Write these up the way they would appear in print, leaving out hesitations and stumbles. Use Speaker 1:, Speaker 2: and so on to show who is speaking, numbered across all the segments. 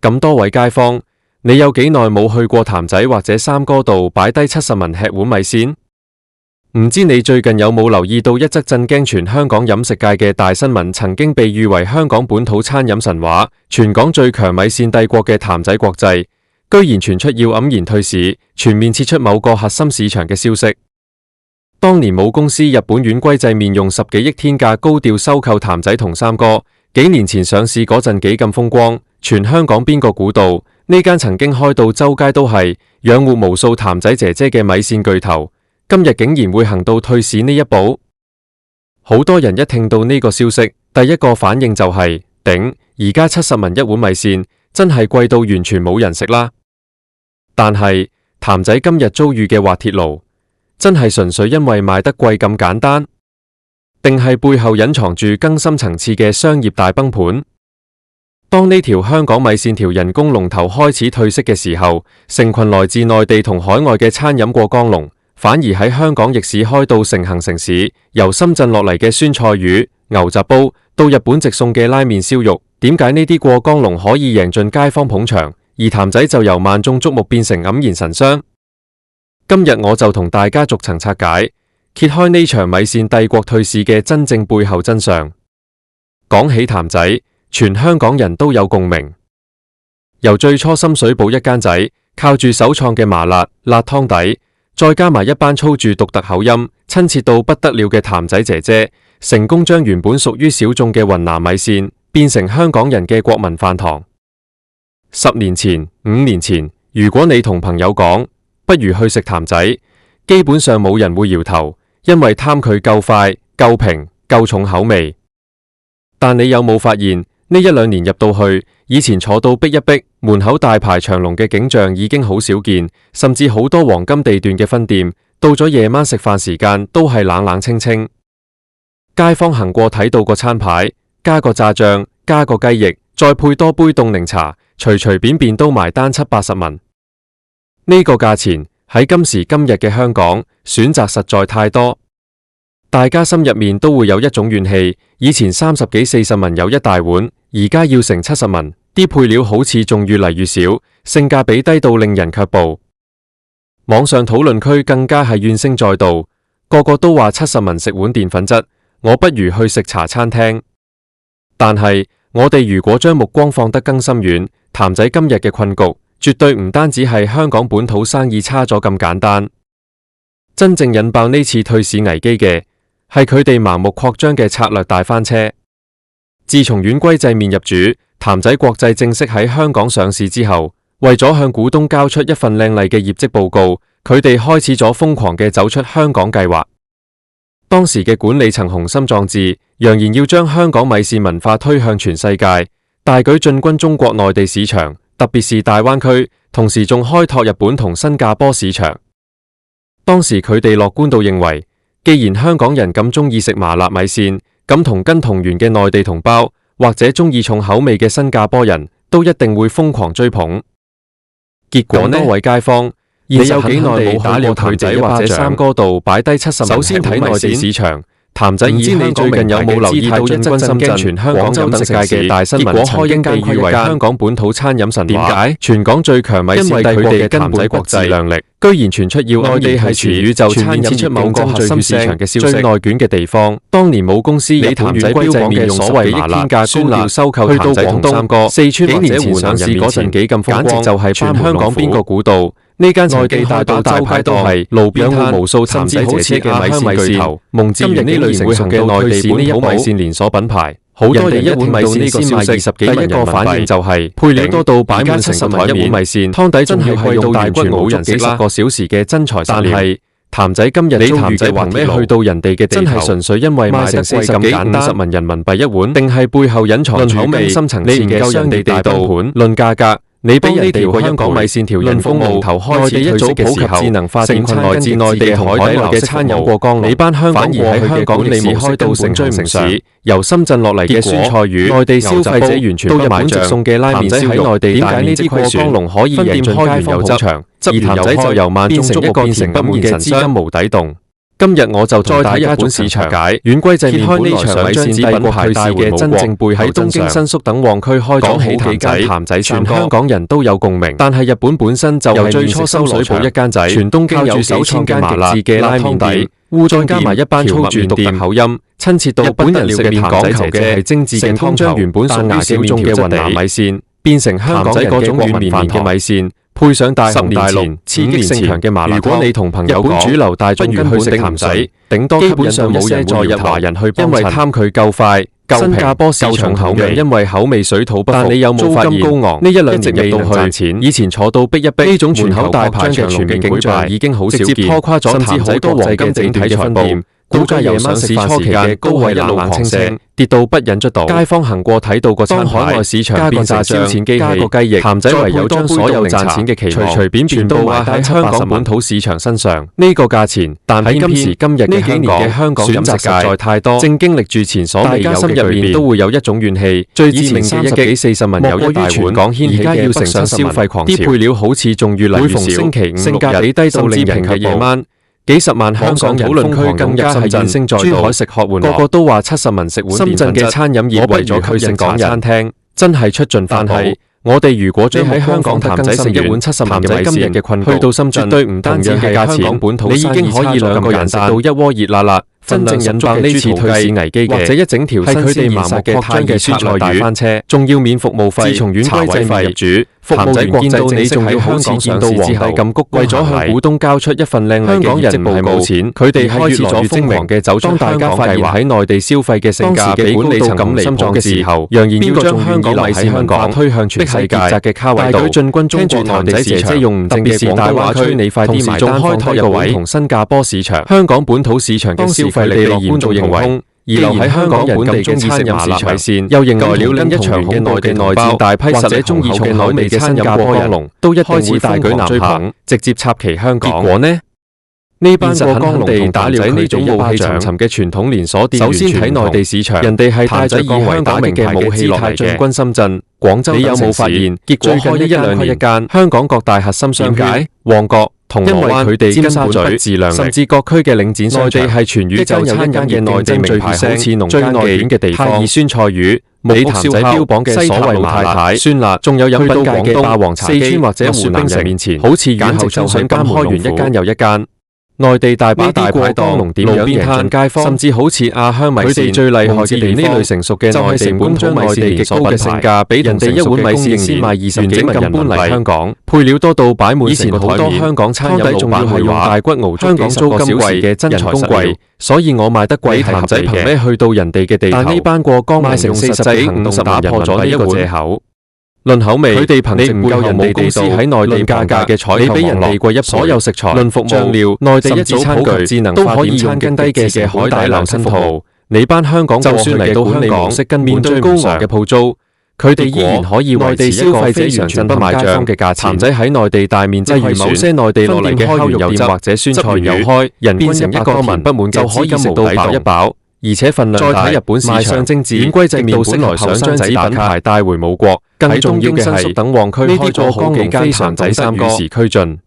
Speaker 1: 咁多位街坊，你有幾耐冇去過譚仔或者三哥度擺低70文吃碗米線？唔知你最近有冇留意到一則震驚全香港飲食界嘅大新聞？曾經被譽為香港本土餐飲神話、全港最強米線帝國嘅譚仔國際，居然傳出要黯然退市，全面撤出某個核心市場嘅消息。當年母公司日本丸龜製麵用10幾億天價高調收購譚仔同三哥，幾年前上市嗰陣幾咁風光，全香港邊個估到呢間曾經開到周街都係、養活無數譚仔姐姐嘅米線巨頭，今日竟然會行到退市呢一步？好多人一聽到呢個消息，第一個反應就係頂，而家70文一碗米線，真係貴到完全冇人食啦。但係譚仔今日遭遇嘅滑鐵盧，真係純粹因為賣得貴咁簡單，定係背後隱藏住更深層次嘅商業大崩盤？當呢條香港米線條人工龍頭開始褪色嘅時候，成群來自內地同海外嘅餐飲過江龍，反而喺香港逆市開到成行成市。由深圳落嚟嘅酸菜魚、牛雜煲，到日本直送嘅拉麵燒肉，點解呢啲過江龍可以贏盡街坊捧場，而譚仔就由萬眾矚目變成黯然神傷？今日我就同大家逐層拆解，揭開呢場米線帝國退市嘅真正背後真相。講起譚仔，全香港人都有共鳴。由最初深水埗一間仔，靠住首創嘅麻辣辣湯底，再加埋一班操住獨特口音、親切到不得了嘅譚仔姐姐，成功將原本屬於小眾嘅雲南米線變成香港人嘅國民飯堂。10年前、5年前，如果你同朋友講不如去食譚仔，基本上冇人會搖頭，因為貪佢夠快、夠平、夠重口味。但你有冇發現呢1-2年入到去，以前坐到逼一逼，門口大排長龍嘅景象已經好少見，甚至好多黃金地段嘅分店，到咗夜晚食飯時間都係冷冷清清。街坊行過睇到個餐牌，加個炸醬，加個雞翼，再配多杯凍檸茶，隨隨便便都埋單70-80文。呢個價錢喺今時今日嘅香港，選擇實在太多，大家心入面都會有一種怨氣。以前30幾40文有一大碗，而家要成70文，啲配料好似仲越嚟越少，性價比低到令人卻步。網上討論區更加係怨聲載道，個個都話70文食碗澱粉質，我不如去食茶餐廳。但係我哋如果將目光放得更深遠，譚仔今日嘅困局，絕對唔單止係香港本土生意差咗咁簡單。真正引爆呢次退市危機嘅，係佢哋盲目擴張嘅策略大翻車。自從丸龜製麵入主，譚仔國際正式喺香港上市之後，為咗向股東交出一份靚麗嘅業績報告，佢哋開始咗瘋狂嘅走出香港計劃。當時嘅管理層雄心壯志，揚言要將香港米線文化推向全世界，大舉進軍中國內地市場，特別是大灣區，同時仲開拓日本同新加坡市場。當時佢哋樂觀到認為，既然香港人咁鍾意食麻辣米線，咁同根同源嘅內地同胞，或者鍾意重口味嘅新加坡人都一定會瘋狂追捧。結果呢，多位街坊，你有幾耐冇打了譚仔或者三哥度擺低70文？首先睇內地市場，譚仔以香港名義嘅姿態進軍深圳、全香港飲食界嘅大新聞，曾經被譽為香港本土餐飲神話。點解？全港最強米線帝國嘅譚仔國際量力，居然傳出要內地係全宇宙餐飲出某個核心市場嘅消息。最內卷嘅地方，當年母公司日本丸龜製麵用所謂10幾億天價高調收購譚仔同三哥，四川或者湖南市嗰陣幾咁風光，簡直就係全香港邊個估到？呢間內地大到周街都係路邊攤，無數譚仔姐姐嘅米線巨頭，蒙今日呢類成熟嘅內地本土米線連鎖品牌，好多人一碗米線先賣20幾文人民幣。第一個反應就係配料多到擺滿70台一碗米線，湯底真係貴到完全冇人食啦。幾10個小時嘅真材實料。但係譚仔今日遭遇嘅憑咩去到人哋嘅地頭？真係純粹因為賣成40幾50文人民幣一碗，定係背後隱藏住更深層次嘅商業大崩盤？論價格，你俾呢條香港米線條人工龍頭開始退色嘅時候，成群來自內地同海外嘅餐飲過江龍，你班香港過去香港你冇開到成追唔上。由深圳落嚟嘅酸菜魚，內地消費者完全不買賬。送嘅拉麵燒肉，點解呢啲過江龍可以贏盡街坊捧場，而譚仔就由萬眾矚目變成不滿嘅資金無底洞？今日我就再睇日本市場解，丸龜製麵本來想將子品牌大嘅真正背後喺東京新宿等旺區開咗好幾間譚仔，全香港人都有共鳴。但係日本本身就係最初深水埗一間仔，全東京有幾千間麻辣嘅拉麵底，再加埋一班操住獨特口音、親切到日本人食麵講求嘅係精緻嘅湯頭，將原本送牙料中嘅雲南米線變成香港人嘅嗰碗綿綿嘅米線。配上大紅大綠、刺激性強嘅麻辣湯，如果你同朋友講日本主流大眾去食譚仔，頂多基本上冇人會在日華人去幫襯，因為貪佢夠快、夠平、新加坡市場口味，因為口味水土不服。但你有冇發現高昂呢一兩年未能賺錢？以前坐到逼一逼，呢種門口大排長龍嘅景象已經好少見，直接拖垮咗譚仔多黃金整體嘅分店。股價由上市初期嘅高位一路狂升，跌到不忍卒倒。街坊行過睇到個餐牌，當海外市場變成燒錢機器，加個雞翼，譚仔唯有將所有賺錢嘅期望隨便全部賣喺香港本土市場身上。呢個價錢，但喺今時今日嘅香港選擇實在太多，正經歷住前所未有嘅巨變。大家心入面都會有一種怨氣，最致命嘅一擊40蚊有一大碗，而家要乘上消費狂潮，啲配料好似仲越嚟越少。每逢星期五、性價比低到令人嘅夜晚。幾十萬香港人討論區更加係現升在珠海食喝玩樂，個個都話70蚊食碗澱粉質。深圳嘅餐飲業為咗吸引港人餐廳，真係出盡飯號。我哋如果將喺香港譚仔食一碗70蚊嘅米線，去到深圳，絕對唔單止係香港本土生意，你已經可以兩個人食到一鍋熱辣辣。真正引爆呢次退市危機嘅，或者一整條新鮮麻木擴張嘅酸菜魚大翻車，仲要免服務費。自從丸龜製麵入主，服務員見到你仲要好似見到皇帝咁鞠躬，為咗向股東交出一份靚麗嘅業績報告，佢哋開始咗瘋狂嘅走出香港計劃，喺內地消費嘅性價比管理層咁心臟嘅時候，揚言要將香港米線文化推向全世界嘅卡位度，進軍中國內地市場。用唔正嘅廣東話吹你快啲埋單，開拓日本同新加坡市場，香港本土市場嘅消費力嚴重認為，而留喺香港人咁中意食麻辣米線，又迎來了另一場嘅內地內戰，大批實者中意重口味嘅新加坡人都一開始大舉南下，直接插旗香港。結果呢？呢班過江龍同打了呢種傲氣長沉嘅傳統連鎖店，首先喺內地市場，人哋係帶著以香港名嘅武器落嚟嘅，進軍深圳、廣州等城市。你有冇發現？結果最近呢一兩年間，香港各大核心商圈、旺角、銅鑼灣、佢哋根本不自量力，甚至各區嘅領展商場，內地係全宇宙餐飲嘅內地名牌，好似農家記嘅地方，泰爾酸菜魚。美譚仔標榜嘅所謂麻辣酸辣，仲有飲品界嘅霸王茶姬，四川或者湖南人面前，好似簡直就想開完一間又一間。內地大把大排檔，點樣贏盡街坊，甚至好似阿香米線，佢哋最厲害嘅呢類成熟嘅內地本土米線極高嘅性價比，人哋一碗米線先賣20幾蚊人民幣嚟香港，配料多到擺滿成個台面。以前好多香港餐飲老闆係用大骨熬香港租金貴嘅真材實料，所以我賣得貴係譚仔憑咩去到人哋嘅地頭？但呢班過江賣成40幾50萬人民幣一個借口。論口味，佢哋憑你唔夠人哋公司喺內地價格嘅採購網絡，所有食材、論服務、醬料，內地一組餐具都可以用更低嘅海底撈新套。你班香港就算嚟到香港，面對高昂嘅鋪租，佢哋依然可以維持一個非常真不買帳嘅價錢。譚仔喺內地大面積如某些內地落嚟嘅烤肉店或者酸菜魚，人變成一個文不滿就可以食到飽一飽。而且份量大，再睇日本市場，丸龜製麵本來想將子品牌帶回母國，更重要嘅係等旺區開咗好幾間譚仔三哥與時俱進。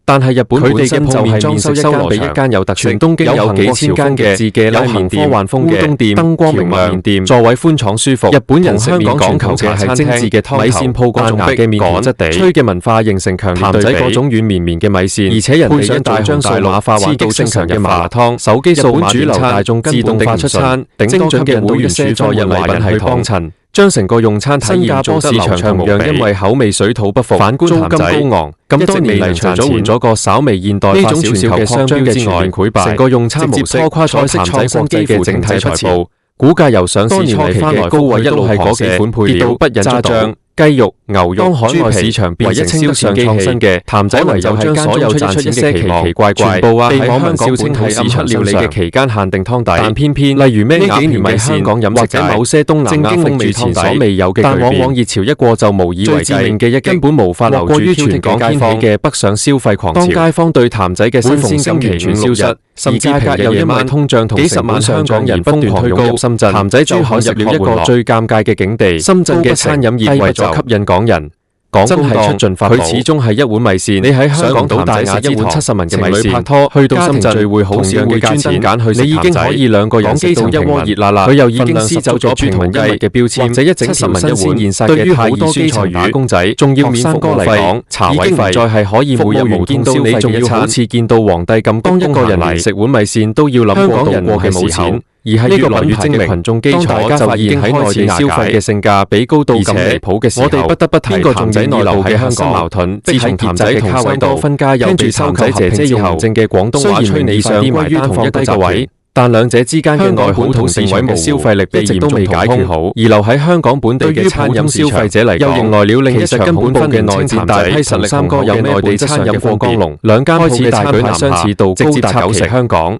Speaker 1: 但係日本本身就係裝修一間比一間有特色，全東京有幾千間嘅自嘅拉麵店、科幻風嘅烏冬店、燈光明亮店、座位寬敞舒服。日本人食麵講求嘅係精緻嘅湯頭、米線鋪過重逼嘅麵質地、吹嘅文化形成強烈對比。譚仔嗰種軟綿綿嘅米線，而且人哋一大將數碼化刺激性強嘅麻辣湯，手機數碼主流大眾自動化出餐，頂多吸引到一些在日華人去幫襯。將成個用餐體驗做得流暢，同樣因為口味水土不服，反觀租金高昂，咁多年嚟除咗換咗個稍微現代化少少嘅商標之外，成個用餐模式拖垮咗譚仔國際嘅整體財報，股價由上市初期嘅高位一路係嗰幾款配料不忍卒倒。雞肉、牛肉、海外市場唯一稱得上創新嘅，譚仔唯有將所有賺錢嘅奇奇怪怪，全部被網民笑稱係市出料理嘅期間限定湯底。但偏偏例如咩幾年米香港飲食或者某些東南亞風味前所未有嘅，但往往熱潮一過就無以為繼嘅一根本無法留住全港掀起嘅北上消費狂潮。當街坊對譚仔嘅新鮮星期五消失，甚至價格又因為通脹同成本上漲而不斷推高入深圳，譚仔珠海入了一個最尷尬嘅境地。深圳嘅餐飲業為咗吸引港人真係出盡法寶，佢始終係一碗米線。你喺香港島大雅一碗70文嘅米線，拍拖去到深圳聚會好少會專登揀去食，你已經可以2個人食到一鍋熱辣辣，佢又已經撕走咗豬同雞嘅標籤，或者一整條新鮮現殺嘅太二酸菜魚打工仔，仲要免服務費、茶位費，再係可以每日無見到你，仲要好似見到皇帝咁，當一個人嚟食碗米線都要諗過度過嘅冇錢。而係越來越精明，群眾基礎就已經喺內地消費嘅性價比高到咁離譜嘅時候，我哋不得不提譚仔內部嘅核心矛盾。自從譚仔同西多分家又被譚仔姐姐用無證嘅廣東話吹你上啲埋單同一個位，但兩者之間嘅內本同市場嘅消費力一直都未解決好，而留喺香港本地嘅餐飲消費者嚟講，又迎來了另一場恐怖嘅內戰。大批實力三哥有內地餐飲過江龍，兩間開始大舉南下，直接插旗香港。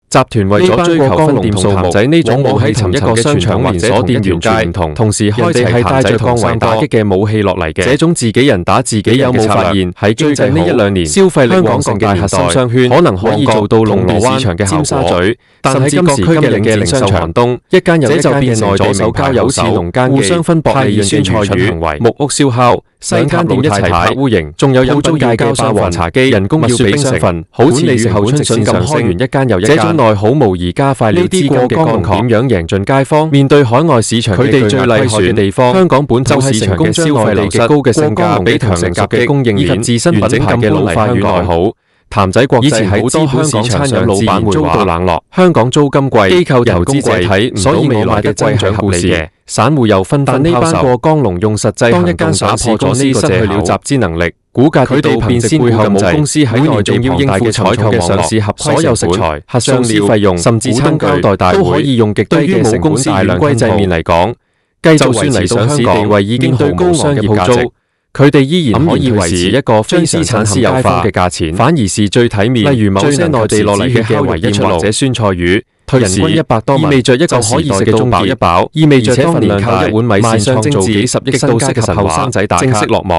Speaker 1: 集團為咗追求分店數目，仔呢種冇喺尋一個商場連鎖店完全唔同，同時開齊係帶着降維打擊嘅武器落嚟嘅。這種自己人打自己有冇發現？喺最近呢1-2年，消費力旺盛嘅核心商圈，可能可以做到壟斷市場嘅尖沙咀，但係今時今日嘅零售寒冬，一間又一間變成左手交右手，互相分薄利潤嘅酸菜魚、木屋燒烤。兩間店一齊拍烏營，仲有飲租界嘅霸王茶姬，人工要比雙份，好似雨後春筍咁開完一間又一間。這種內耗無疑加快了資金嘅乾涸。點樣贏盡街坊？面對海外市場佢哋最厲害嘅地方，香港本州市場嘅消費力極高嘅性價比同成熟嘅供應鏈，以及自身品牌嘅老化與內耗。譚仔國際喺資本市場上自然遭到冷落，香港租金貴，機構投資者睇唔到未來嘅增長合理嘅，散戶又分擔拋售。過江龍用實際行動打破咗呢個失去了集資能力，股價跌到變先背後冇公司喺內地要應付採購嘅上市合所有食材、核上市費用，甚至餐交代大會都可以用極低嘅成本大量歸制面嚟講，就算嚟上市地位已經對高昂嘅鋪租。佢哋依然可以維持一個將資產私有化嘅價錢，反而是最體面。例如某些內地落嚟嘅烤魚宴或者酸菜魚，人均100多萬，意味着一個可以食到飽一飽，意味着當年靠一碗米線創造幾十億身家嘅後生仔大咖正式落幕。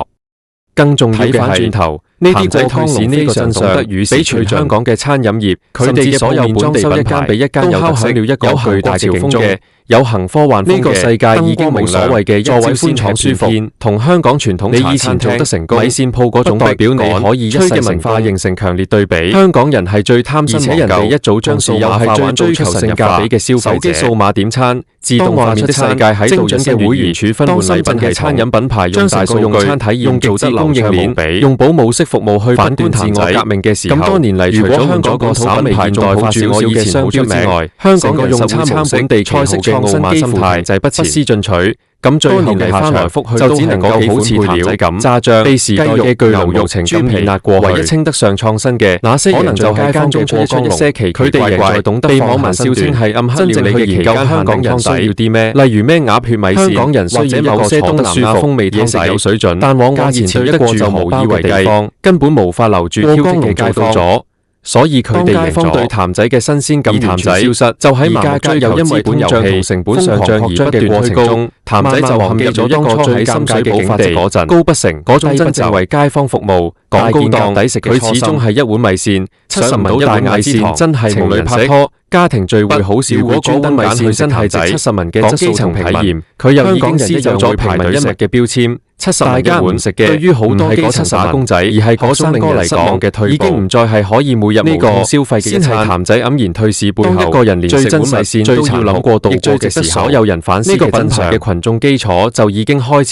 Speaker 1: 更重要嘅係，呢啲過湯市呢個真相，比全香港嘅餐飲業，佢哋嘅所有本地品牌比一間有特色了一個巨大嘅勁嘅。有行科幻風嘅，呢個世界已經冇所謂嘅座位寬敞舒服，同香港傳統茶餐廳得成功米線鋪嗰種代表你可以一世文化形成強烈對比。香港人係最貪新忘舊，而且人哋一早將數碼化係最追求性價比嘅消費者。手機數碼點餐，自動化出的世界喺度，精準嘅會員儲分換禮品嘅餐飲品牌用大數據、餐體驗做質供應鏈，用保姆式服務去反端自我革命嘅時候。咁多年嚟，除咗香港個稍微現代化少少嘅商標之外，香港人就會參本地創新嘅奧馬心態，就係不思進取。咁最後嘅下場就只能夠好似譚仔咁炸醬，被時代嘅巨流肉情感皮壓過去。唯一稱得上創新嘅，那些可能就係間中出一些奇奇怪怪、被網民笑稱係暗黑料理嘅研究。香港人需要啲咩？例如咩鴨血米線，香港人或者某些東南亞風味嘢食有水準，但往價錢對得住就無以為繼，根本無法留住挑剔嘅街坊。所以佢哋贏咗。對譚仔嘅新鮮感完全消失，就喺麻木追又因為通脹同成本上漲而不斷過程中，譚仔就陷入咗當初喺深水埗發跡嗰陣高不成嗰種真正為街坊服務、講高檔抵食嘅初心。佢始終係一碗米線，70文一碗米線真係無人拍拖。家庭聚會好少會專登米線真係值70文嘅質素同體驗，佢又已經撕走咗平民一物嘅標籤。70文一碗食嘅，對於好多基層打工仔，而係嗰種令人失望嘅退步，已經唔再係可以每日無痛消費嘅一餐。先係譚仔黯然退市背後，當一個人連食碗米線都要諗過度過嘅時候，所有人反思呢個品牌嘅群眾基礎就已經開始